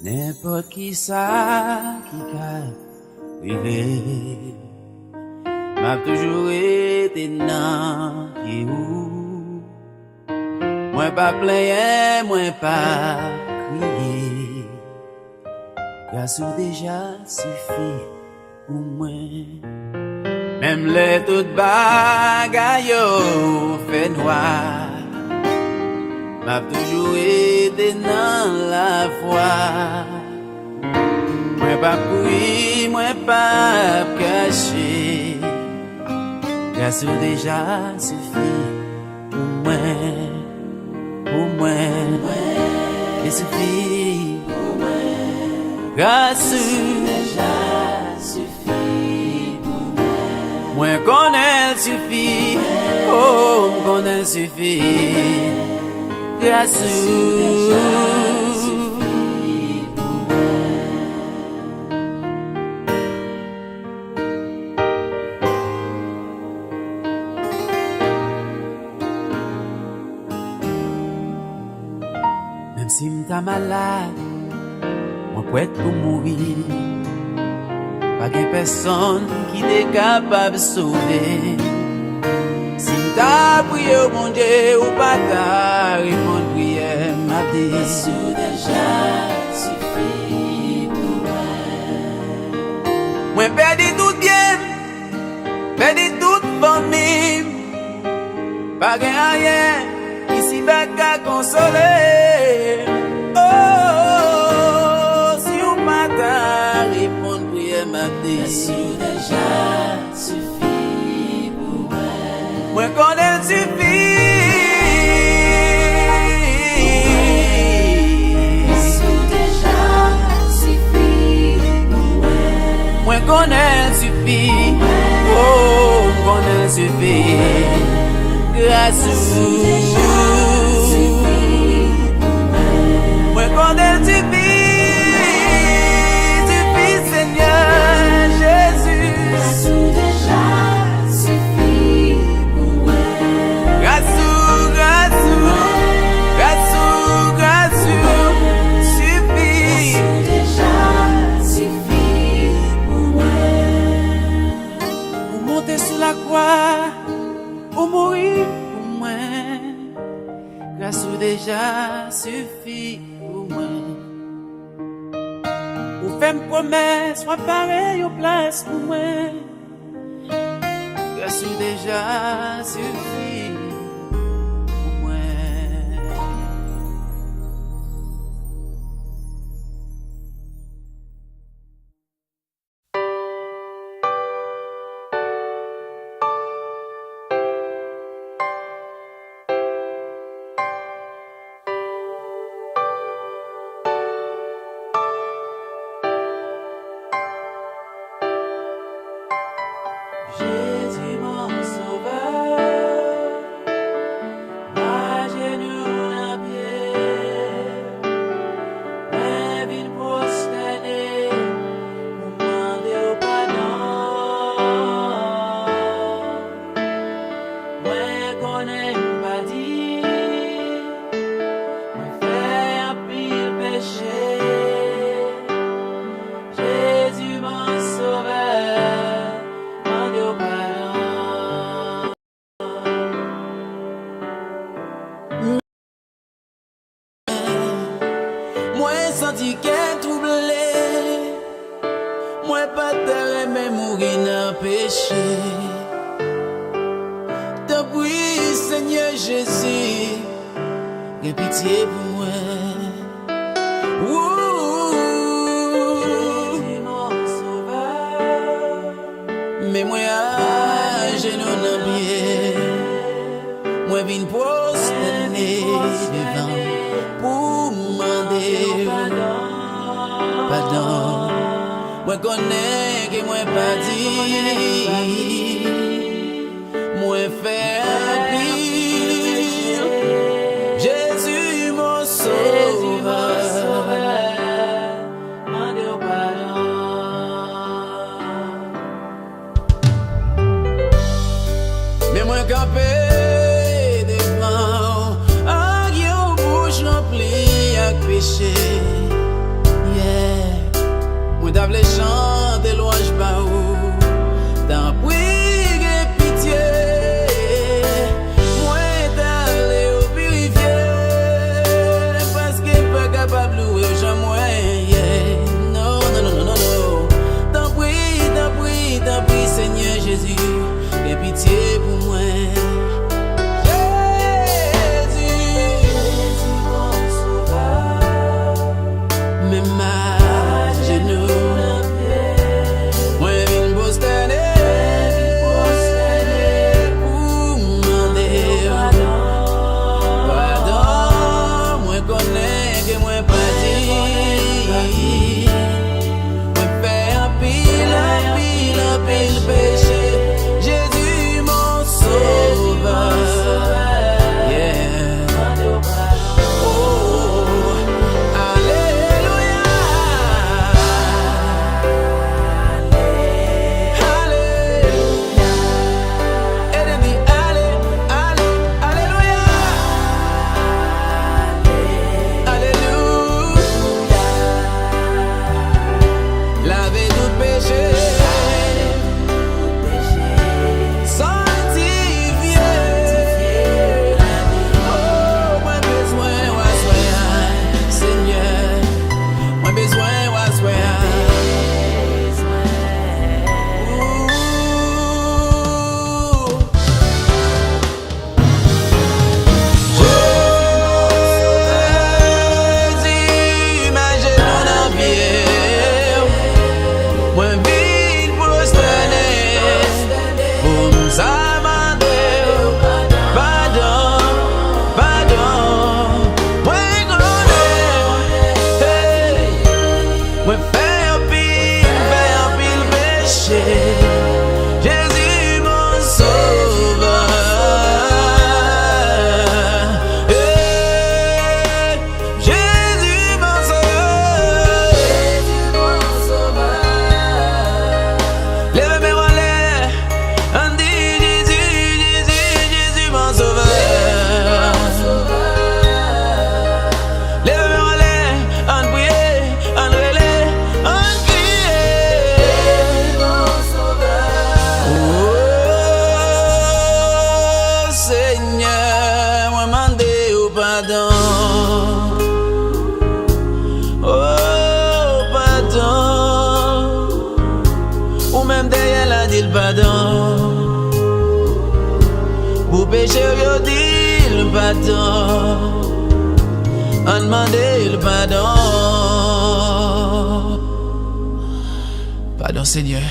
N'importe qui ça qui a privé, m'a toujours été nan qui ou. Moi pas plaigner, moi pas crier. Grâce ou déjà suffit pour moi. Même les toutes bagailles fait noir. M'a toujours été dans la foi. Moi pas courir, moi pas cacher. Grâce ou déjà suffit pour moi, il suffit pour moi. Grâce ou déjà suffit pour moi. Moi connais suffit, oh connais suffit. Grâce même si m'ta malade, moi prête pour mourir. Pas de personne qui est capable de sauver. Si m'ta prié au bon Dieu ou pas ta répondre prière m'a dit. Jésus déjà suffit pour moi. Moi perdu tout bien, perdu toute famille. Pas rien ici pas qu'à consoler. Oh, si on m'a ta répondre prière m'a dit. Jésus déjà suffit pour moi. Moi connais suffit. Jésus déjà suffit pour moi. Moi connais suffit. Oh, connais suffit. Grâce à moi connais suffit. Suffit Seigneur Jésus. Jésus déjà suffit pour moi. Grâce suffit. Déjà suffit pour moi. Pour monter sur la croix, pour mourir pour moi. Grâce déjà suffit pour moi. Pour faire une promesse, soit pareil aux places pour moi. Grâce déjà suffit pour moi. Jésus mon sauveur, ma genou à pied, mais ville prosternée pour demander au pardon. Moi connais pas dit, moi fais un pile péché. Jésus mon sauveur. Moi senti qu'elle troublé, moi pas terre mais mourir dans péché. Tant pis Seigneur Jésus, aie pitié pour moi. Jésus mon sauveur, mais moi à genoux dans pied, moi vine prosterner devant pour demander pardon. Moi connais que moi pas dit, moi fait un pile. Jésus mon sauveur, demandez au pardon. Mais moi campé devant, à guillaume bouche remplie avec péché. pas vle chanter louange pa ou. Tant pis gen pitié. Moi t'allé au purifié. Parce que pas capable louer j'en moi. Non, non, non, non, non, non. Tant pis, Seigneur Jésus. Gen pitié pour moi. Pour péché, yo dit le pardon. On demande le pardon. Pardon, Seigneur.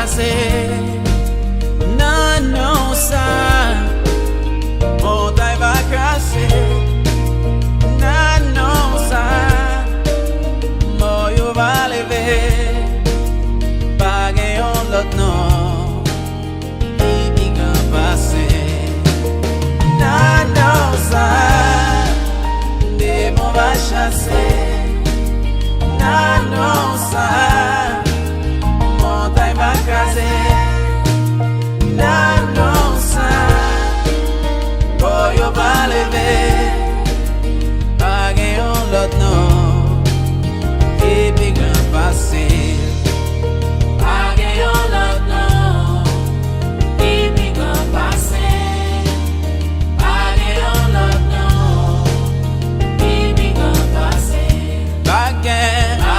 passer. Non, non, ça, montagne va casser. Non, non, ça, moi va lever. Pas gagnant l'autre non, qui va passer. Non, non, ça, démon va chasser. Non, non, ça, montagne va caser. Non, non, ça, boy, va lever. Pas gagnant l'autre non, et puis grand passé. Pas gagnant l'autre non, et puis grand passé. Pas gagnant l'autre non, et puis grand passé. Pas gagnant.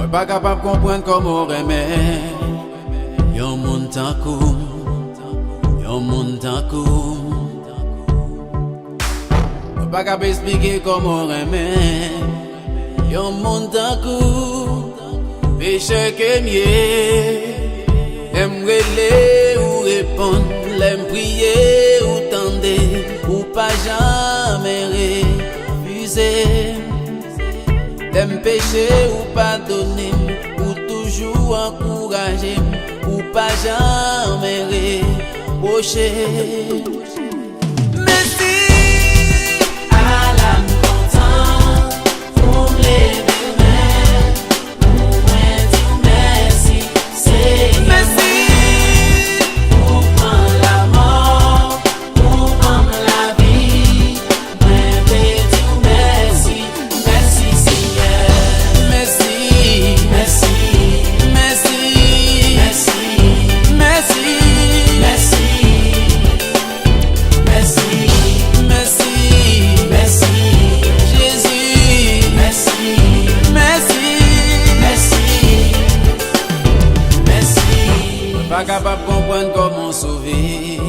Pas capable de comprendre comment remet. Yon moun tankou, yon moun tankou. Pas capable d'expliquer comment remet. Yon moun tankou, péché que mieux. L'aime relé ou répondre, l'aime prier ou tendre, ou pas jamais refuser. L'aime péché ou pardonner, ou toujours encourager, ou pas jamais reprocher. Merci à l'âme contente, pour me lever main, pour me dire merci, c'est merci. Pour prendre la mort, pour prendre la vie, me dire merci, merci Seigneur. Merci, merci, merci, merci, merci, merci, merci, merci, merci, Jésus, merci, merci, merci, merci. Pas capable de comprendre comment sauver.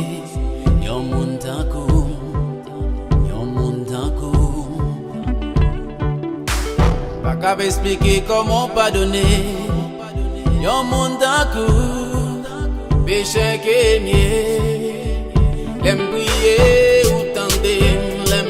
Yon moun tankou, yon moun tankou. Pas capable d'expliquer comment pardonner. Yon moun tankou, péché que mieux. L'aime prier ou tendre, l'aime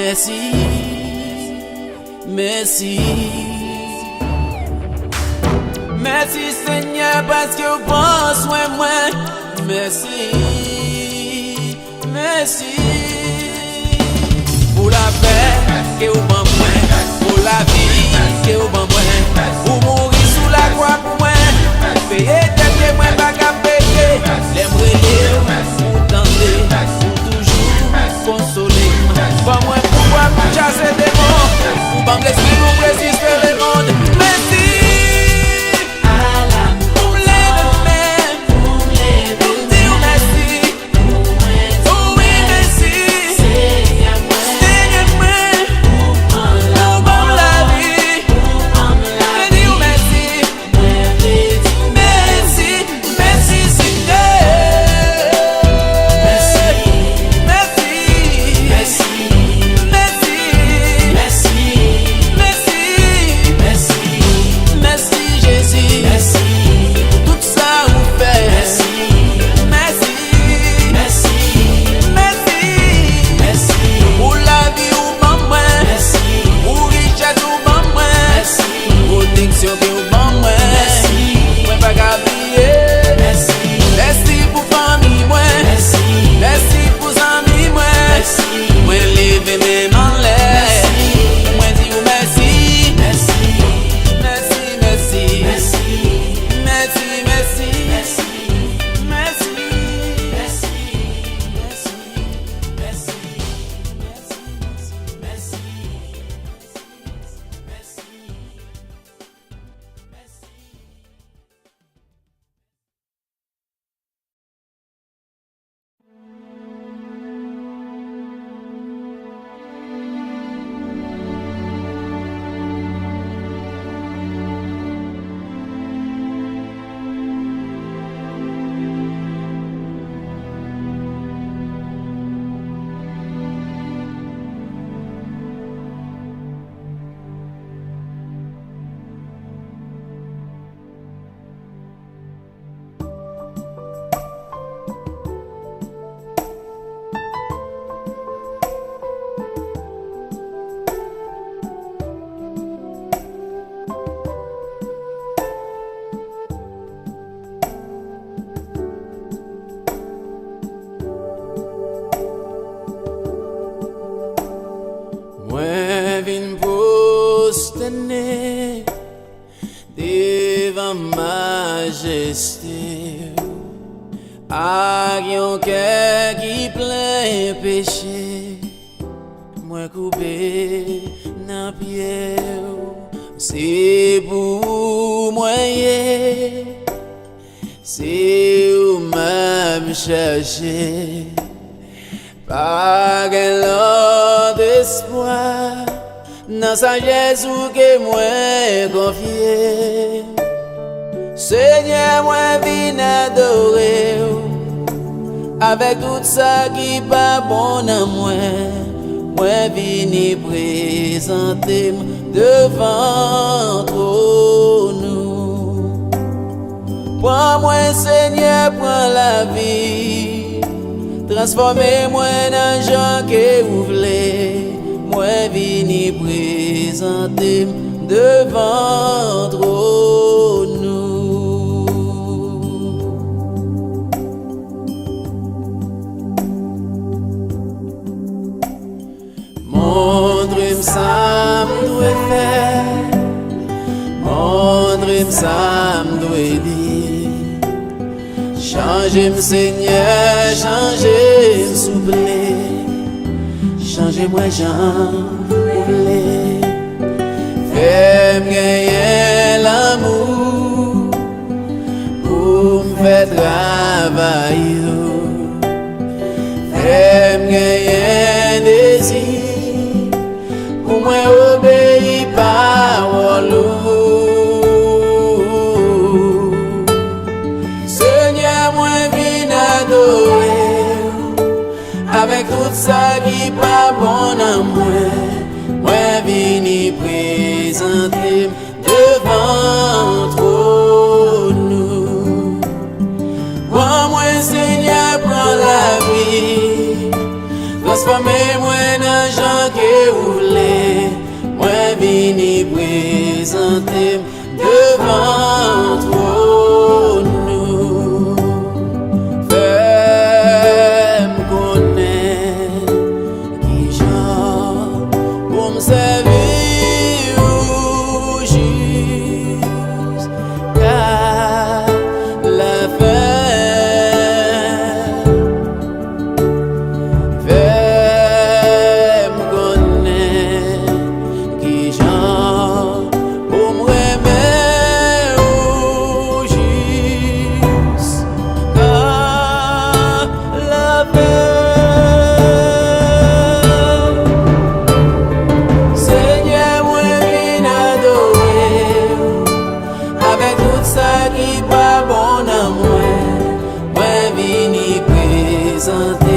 merci, merci. Merci Seigneur parce que vous pensez soin moi. Merci, merci. Pour la paix que vous m'en moi, pour la vie que vous m'en moi, pour mourir sous la croix pour moi, payer tel que moi pas qu'à payer, l'aimer pour tenter, pour toujours consoler. Pas moi pouvoir pour chasser des mots, pour m'en blesser, pour résister le monde. Merci. Devant majesté, à yon cœur qui plein péché, moi coupé dans pied, c'est pour moi, c'est où même chercher, pas l'autre espoir. Dans sa Jésus que moi confié, Seigneur moi vin adorer, avec tout ça qui pas bon à moi, moi vini présenter devant nous. Prends-moi Seigneur, prends la vie, transformez-moi dans gens que vous voulez. Moi vini présenter devant nous. Montre-moi ça m'doit faire, montre-moi ça m'doit dire. Changez-moi Seigneur, changez-moi s'il vous plaît. Changez-moi, j'en voulais. Fais-moi gagner l'amour pour me faire travailler. Fais-moi gagner désir pour moi obéir parole. Seigneur, moi viens adorer avec tout ça qui pas bon à moi. Moi vini présenter devant nous. Moi Seigneur prends la vie, transformez-moi dans gens que ou vle, moi vini présenter devant trône nous. Fais-moi connaître qui j'en pour me servir au juste, car la fin. Fais-moi connaître qui j'en pour me remettre au juste, car la fin. Seigneur, moi viens adorer avec tout ça qui pas bon à moi. Moi viens y présenter